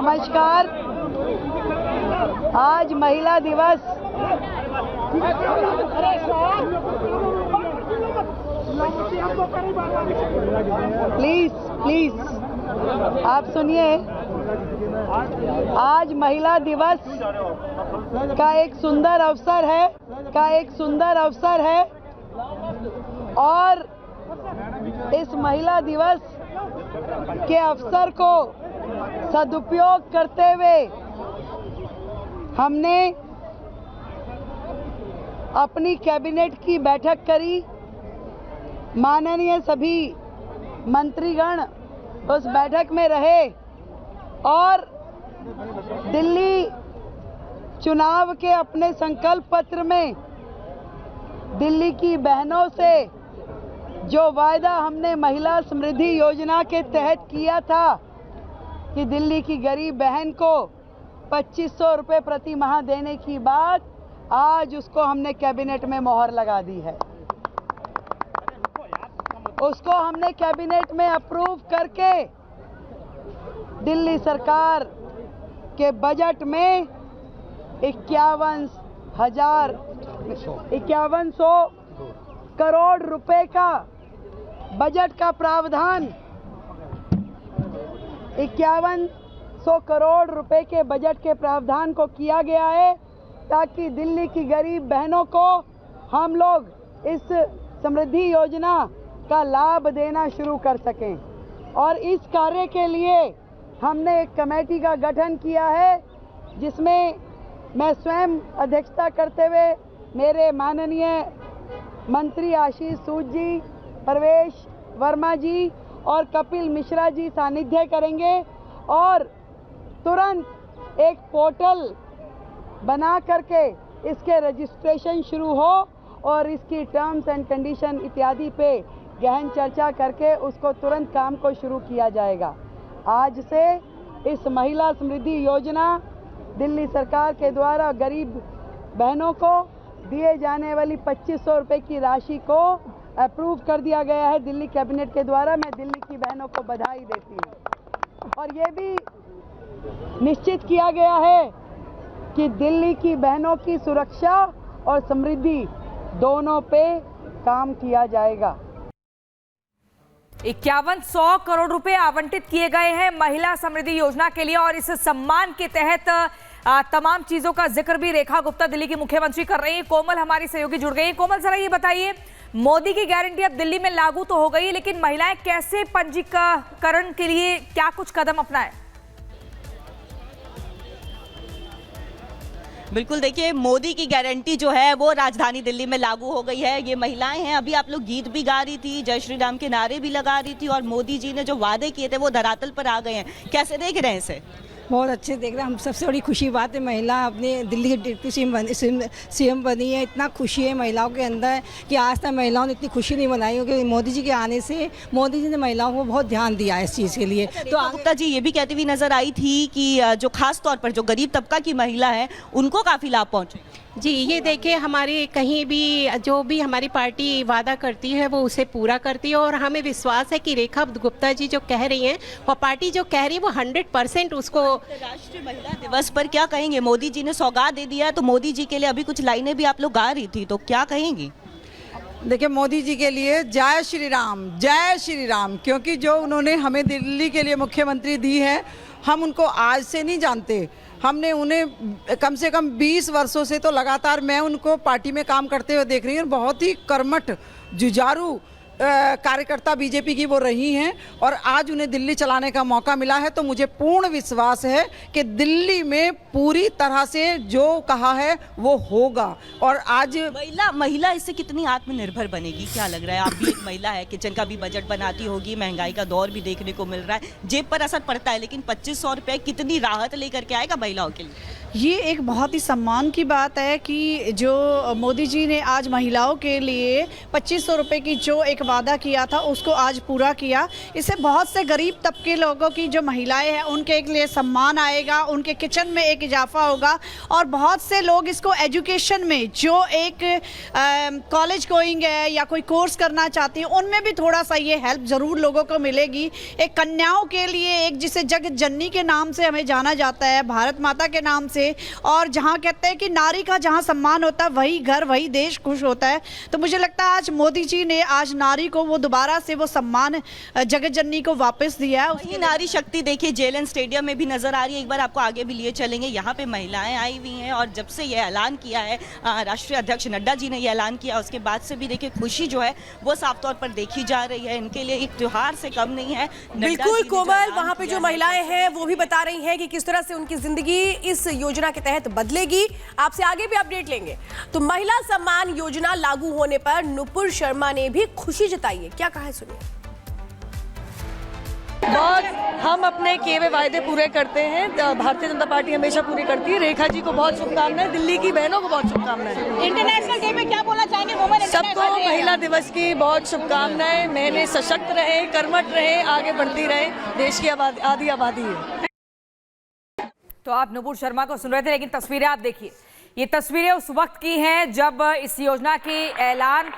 नमस्कार। आज महिला दिवस प्लीज आप सुनिए। आज महिला दिवस का एक सुंदर अवसर है और इस महिला दिवस के अवसर को सदुपयोग करते हुए हमने अपनी कैबिनेट की बैठक करी। माननीय सभी मंत्रीगण उस बैठक में रहे और दिल्ली चुनाव के अपने संकल्प पत्र में दिल्ली की बहनों से जो वायदा हमने महिला समृद्धि योजना के तहत किया था कि दिल्ली की गरीब बहन को 2500 रुपये प्रति माह देने की बात, आज उसको हमने कैबिनेट में मोहर लगा दी है। उसको हमने कैबिनेट में अप्रूव करके दिल्ली सरकार के बजट में 5100 करोड़ रुपए का बजट का प्रावधान 5100 करोड़ रुपए के बजट के प्रावधान को किया गया है ताकि दिल्ली की गरीब बहनों को हम लोग इस समृद्धि योजना का लाभ देना शुरू कर सकें। और इस कार्य के लिए हमने एक कमेटी का गठन किया है जिसमें मैं स्वयं अध्यक्षता करते हुए मेरे माननीय मंत्री आशीष सूद जी, प्रवेश वर्मा जी और कपिल मिश्रा जी सानिध्य करेंगे और तुरंत एक पोर्टल बना करके इसके रजिस्ट्रेशन शुरू हो और इसकी टर्म्स एंड कंडीशन इत्यादि पे गहन चर्चा करके उसको तुरंत काम को शुरू किया जाएगा। आज से इस महिला समृद्धि योजना दिल्ली सरकार के द्वारा गरीब बहनों को दिए जाने वाली 2500 रुपये की राशि को अप्रूव कर दिया गया है दिल्ली कैबिनेट के द्वारा। मैं दिल्ली की बहनों को बधाई देती हूँ और ये भी निश्चित किया गया है कि दिल्ली की बहनों की सुरक्षा और समृद्धि दोनों पे काम किया जाएगा। 5100 करोड़ रुपए आवंटित किए गए हैं महिला समृद्धि योजना के लिए और इस सम्मान के तहत तमाम चीजों का जिक्र भी रेखा गुप्ता दिल्ली की मुख्यमंत्री कर रही हैं। कोमल हमारी सहयोगी जुड़ गई हैं। कोमल, जरा ये बताइए, मोदी की गारंटी अब दिल्ली में लागू तो हो गई, लेकिन महिलाएं कैसे पंजीकरण के लिए क्या कुछ कदम अपनाएं? बिल्कुल, देखिए, मोदी की गारंटी जो है वो राजधानी दिल्ली में लागू हो गई है। ये महिलाएं हैं, अभी आप लोग गीत भी गा रही थी, जय श्री राम के नारे भी लगा रही थी और मोदी जी ने जो वादे किए थे वो धरातल पर आ गए हैं। कैसे देख रहे हैं इसे? बहुत अच्छे देख रहे हैं हम। सबसे बड़ी खुशी बात है महिला अपने दिल्ली की डिप्टी सीएम बनी है। इतना खुशी है महिलाओं के अंदर कि आज तक महिलाओं ने इतनी खुशी नहीं मनाई क्योंकि मोदी जी के आने से मोदी जी ने महिलाओं को बहुत ध्यान दिया है इस चीज़ के लिए। तो गुप्ता जी ये भी कहती हुई नजर आई थी कि जो खास तौर पर जो गरीब तबका की महिला है उनको काफ़ी लाभ पहुँचे। जी, ये देखिए, हमारी कहीं भी जो भी हमारी पार्टी वादा करती है वो उसे पूरा करती है और हमें विश्वास है कि रेखा गुप्ता जी जो कह रही हैं और पार्टी जो कह रही है वो 100% उसको। राष्ट्रीय महिला दिवस पर क्या कहेंगे? मोदी जी ने सौगात दे दिया है, तो मोदी जी के लिए अभी कुछ लाइनें भी आप लोग गा रही थी, तो क्या कहेंगी? देखिए, मोदी जी के लिए जय श्री राम, क्योंकि जो उन्होंने हमें दिल्ली के लिए मुख्यमंत्री दी है, हम उनको आज से नहीं जानते। हमने उन्हें कम से कम 20 वर्षों से तो लगातार मैं उनको पार्टी में काम करते हुए देख रही हूँ। बहुत ही कर्मठ जुझारू कार्यकर्ता बीजेपी की वो रही हैं और आज उन्हें दिल्ली चलाने का मौका मिला है। तो मुझे पूर्ण विश्वास है कि दिल्ली में पूरी तरह से जो कहा है वो होगा। और आज महिला इससे कितनी आत्मनिर्भर बनेगी, क्या लग रहा है? आप भी एक महिला है, किचन का भी बजट बनाती होगी, महंगाई का दौर भी देखने को मिल रहा है, जेब पर असर पड़ता है, लेकिन 2500 रुपये कितनी राहत लेकर के आएगा महिलाओं के लिए? ये एक बहुत ही सम्मान की बात है कि जो मोदी जी ने आज महिलाओं के लिए 2500 रुपये की जो एक वादा किया था उसको आज पूरा किया। इससे बहुत से गरीब तबके लोगों की जो महिलाएं हैं उनके लिए सम्मान आएगा, उनके किचन में एक इजाफा होगा और बहुत से लोग इसको एजुकेशन में जो एक कॉलेज गोइंग है या कोई कोर्स करना चाहती है उनमें भी थोड़ा सा ये हेल्प ज़रूर लोगों को मिलेगी। एक कन्याओं के लिए एक जिसे जगत जननी के नाम से हमें जाना जाता है, भारत माता के नाम से, और जहाँ कहते हैं कि नारी का जहाँ सम्मान होता है वही घर वही देश खुश होता है। तो मुझे लगता है आज मोदी जी ने आज नारी को वो दोबारा से वो सम्मान जगत जननी को वापस दिया है। उसकी नारी शक्ति देखिए जेलन स्टेडियम में भी नजर आ रही है। एक बार आपको आगे भी लिए चलेंगे, यहाँ पे महिलाएं आई हुई हैं और जब से ये ऐलान किया है राष्ट्रीय अध्यक्ष नड्डा जी ने ये ऐलान किया उसके बाद से भी देखिए खुशी जो है वो साफ तौर पर देखी जा रही है। इनके लिए एक त्योहार से कम नहीं है। बिल्कुल कोमल, वहाँ पे जो महिलाएं हैं वो भी बता रही हैं कि किस तरह से उनकी जिंदगी इस योजना के तहत बदलेगी। आपसे आगे भी अपडेट लेंगे। तो महिला सम्मान योजना लागू होने पर नुपुर शर्मा ने भी खुशी जताई है, क्या कहा है सुनिए। बहुत हम अपने किए हुए वायदे पूरे करते हैं, भारतीय जनता पार्टी हमेशा पूरी करती है। रेखा जी को बहुत शुभकामनाएं, दिल्ली की बहनों को बहुत शुभकामनाएं। इंटरनेशनल डे में क्या बोलना चाहेंगे वुमेन? सबको महिला दिवस की बहुत शुभकामनाएं। मैंने सशक्त रहे, कर्मठ रहे, आगे बढ़ती रहे, देश की आधी आबादी है। तो आप नुपुर शर्मा को सुन रहे थे, लेकिन तस्वीरें आप देखिए, ये तस्वीरें उस वक्त की हैं जब इस योजना के ऐलान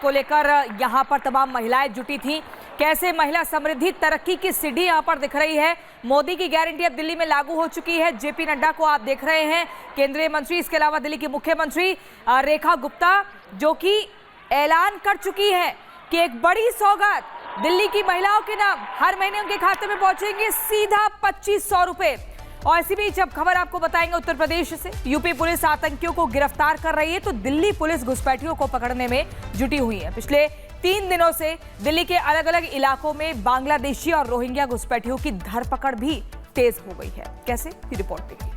को लेकर यहाँ पर तमाम महिलाएं जुटी थीं। कैसे महिला समृद्धि तरक्की की सीढ़ी यहाँ पर दिख रही है। मोदी की गारंटी अब दिल्ली में लागू हो चुकी है। जेपी नड्डा को आप देख रहे हैं, केंद्रीय मंत्री, इसके अलावा दिल्ली की मुख्यमंत्री रेखा गुप्ता, जो कि ऐलान कर चुकी है कि एक बड़ी सौगात दिल्ली की महिलाओं के नाम हर महीने उनके खाते में पहुंचेंगे सीधा 2500 रुपए। और इसी बीच अब खबर आपको बताएंगे उत्तर प्रदेश से। यूपी पुलिस आतंकियों को गिरफ्तार कर रही है तो दिल्ली पुलिस घुसपैठियों को पकड़ने में जुटी हुई है। पिछले 3 दिनों से दिल्ली के अलग अलग इलाकों में बांग्लादेशी और रोहिंग्या घुसपैठियों की धरपकड़ भी तेज हो गई है। कैसे, ये रिपोर्ट देखिए।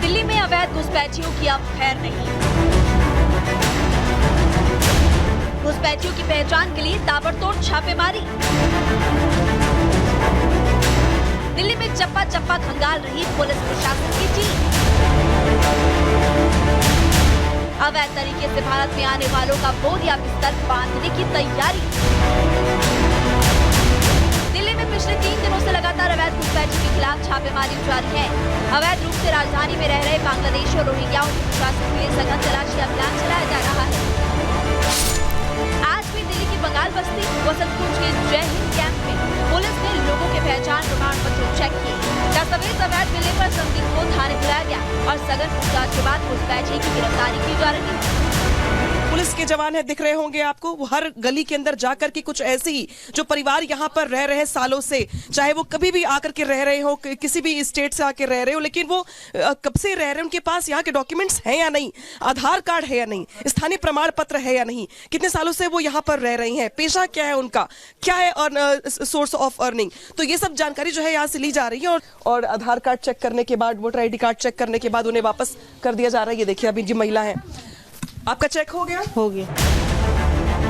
दिल्ली में अवैध घुसपैठियों की अब खैर नहीं। घुसपैठियों की पहचान के लिए ताबड़तोड़ छापेमारी। दिल्ली में चप्पा चप्पा खंगाल रही पुलिस प्रशासन की टीम। अवैध तरीके से भारत में आने वालों का बोरिया बिस्तर बांधने की तैयारी। दिल्ली में पिछले 3 दिनों से लगातार अवैध घुसपैठियों के खिलाफ छापेमारी जारी है। अवैध रूप से राजधानी में रह रहे बांग्लादेशी और रोहिंग्याओं की प्रशासन के लिए सघन तलाशी अभियान चलाया जा रहा है। आज भी दिल्ली की बंगाल बस्ती वसंत कुंज के जय हिंद कैंप में पुलिस ने लोगों के पहचान प्रमाण पत्र चेक किए। दस्तावेज अवैध मिलने पर संदिग्ध को थाने बुलाया गया और सघन पूछताछ के बाद घुसपैठियों की गिरफ्तारी की जा रही है। पुलिस के जवान है, दिख रहे होंगे आपको, वो हर गली के अंदर जाकर के कुछ ऐसी जो परिवार यहाँ पर रह रहे हैं सालों से, चाहे वो कभी भी आकर के रह रहे हो, किसी भी स्टेट से आकर रह रहे हो, लेकिन वो कब से रह रहे हैं, उनके पास यहाँ के डॉक्यूमेंट्स हैं या नहीं, आधार कार्ड है या नहीं, स्थानीय प्रमाण पत्र है या नहीं, कितने सालों से वो यहाँ पर रह रही हैं, पेशा क्या है उनका, क्या है सोर्स ऑफ अर्निंग। तो ये सब जानकारी जो है यहाँ से ली जा रही है और आधार कार्ड चेक करने के बाद, वोटर ID कार्ड चेक करने के बाद उन्हें वापस कर दिया जा रहा है। ये देखिए अभी जी महिला है, आपका चेक हो गया? हो गया।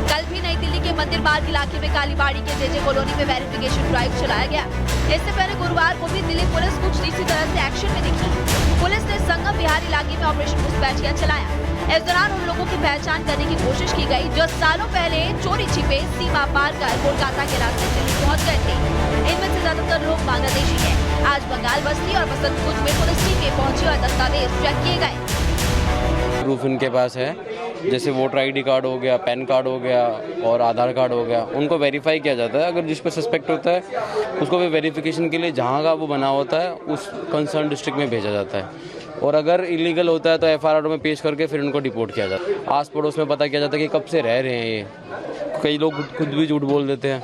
कल भी नई दिल्ली के मंदिर मार्ग इलाके में कालीबाड़ी के जेजे कॉलोनी में वेरिफिकेशन ड्राइव चलाया गया। इससे पहले गुरुवार को भी दिल्ली पुलिस कुछ इसी तरह से एक्शन में दिखी। पुलिस ने संगम विहार इलाके में ऑपरेशन घुसपैठियां चलाया। इस दौरान उन लोगों की पहचान करने की कोशिश की गई जो सालों पहले चोरी छिपे सीमा पार कर कोलकाता के रास्ते दिल्ली पहुँच गए थे। इनमें से ज्यादातर लोग बांग्लादेशी है। आज बंगाल बस्ती और वसंत कुंज में पुलिस टीमें पहुंची और दस्तावेज चेक किए गए। प्रूफ इनके पास है, जैसे वोटर ID कार्ड हो गया, पैन कार्ड हो गया और आधार कार्ड हो गया, उनको वेरीफाई किया जाता है। अगर जिस पर सस्पेक्ट होता है उसको भी वेरिफिकेशन के लिए जहाँ का वो बना होता है उस कंसर्न डिस्ट्रिक्ट में भेजा जाता है। और अगर इलीगल होता है तो FIR में पेश करके फिर उनको डिपोर्ट किया जाता है। आस पड़ोस में पता किया जाता है कि कब से रह रहे हैं ये। कई लोग खुद भी झूठ बोल देते हैं,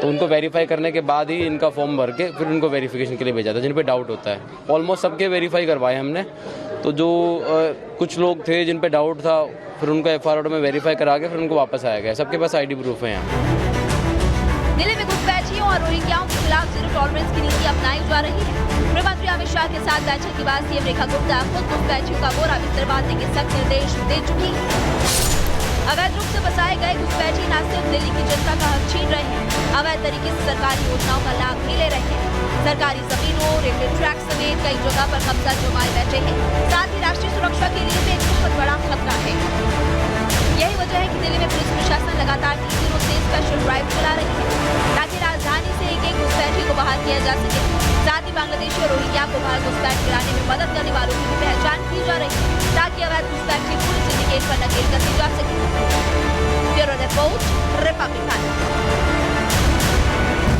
तो उनको वेरीफाई करने के बाद ही इनका फॉर्म भर के फिर उनको वेरिफिकेशन के लिए भेजा जाता है जिन पे डाउट होता है। ऑलमोस्ट सबके वेरीफाई करवाए हमने। तो जो कुछ लोग थे जिन पे डाउट था फिर उनको FIR में वेरीफाई करा के फिर उनको वापस आया गया। सबके पास ID प्रूफ है यहाँ। दिल्ली में घुसपैठियों और रोहिंग्याओं के खिलाफ जीरो टॉलरेंस की नीति अपनाई जा रही है। गृह मंत्री अमित शाह के साथ बैठक के बाद CM रेखा गुप्ता खुद घुसपैठियों का बोरा बिस्तर बांधने के सख्त निर्देश दे चुकी है। अवैध रूप से बसाए गए घुसपैठी न सिर्फ दिल्ली की जनता का हक छीन रहे हैं अवैध तरीके से सरकारी योजनाओं का लाभ भी ले रहे हैं। सरकारी जमीनों, रेलवे ट्रैक समेत कई जगह पर कब्जा जमाए बैठे हैं। साथ ही राष्ट्रीय सुरक्षा के लिए भी एक बहुत बड़ा खतरा है। यही वजह है कि दिल्ली में पुलिस प्रशासन लगातार 3 दिनों से स्पेशल ड्राइव चला रही है ताकि राजधानी से एक घुसपैठी को बाहर किया जा सके। साथ ही बांग्लादेशी और रोहिंग्या को बाहर घुसपैठ गिराने में मदद करने वालों की भी पहचान की जा रही है ताकि अवैध घुसपैठ की पूरी सिंडिकेट पर नकेल कसी जा सके। Bureau report, Republic times.